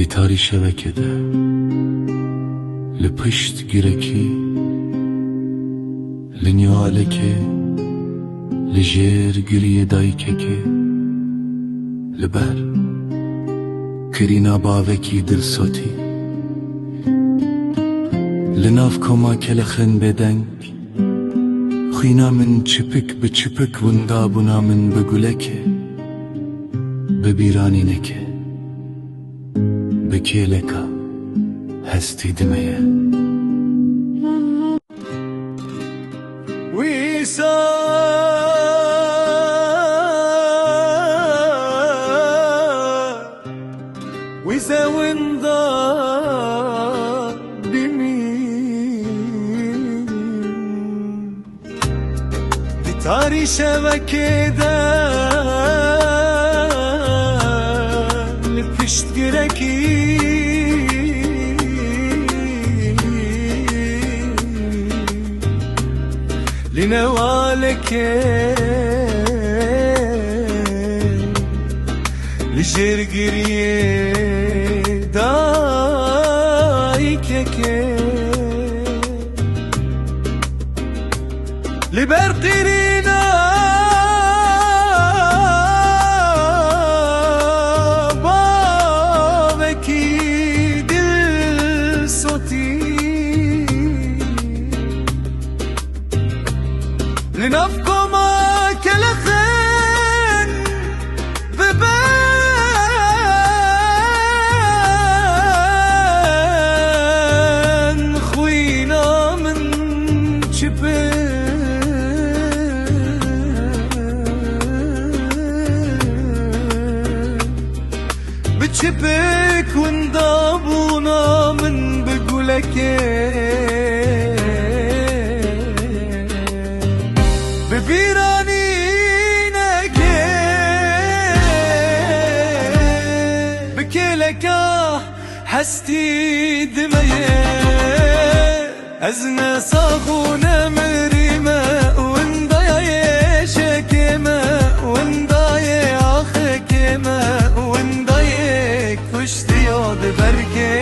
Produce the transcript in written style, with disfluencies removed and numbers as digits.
دیتاری شبکده لپشت گیرکی لنیالکه لجیر گریه دایککه لبر کرینا باوکی دل صوتی لناف کما کلخن بدنگ خینا من چپک بچپک وندابونا من بگولکه ببیرانی نکه بکیلکا هستی دمیه ويسا ونضا بمين بتاري شبكة لبشت قركي لنوالك لجير قريه دايكك لبرقرينا بابكي دل صوتي لنفقو ما كلخن ببان خوينا من بتشبك وندابونا من بقولك ببيرانينك بكيلك حستي دمية أزنا صاغونا مريمة وندايا شكيمة وندايا أخكيمة وندايك وشتياد بركي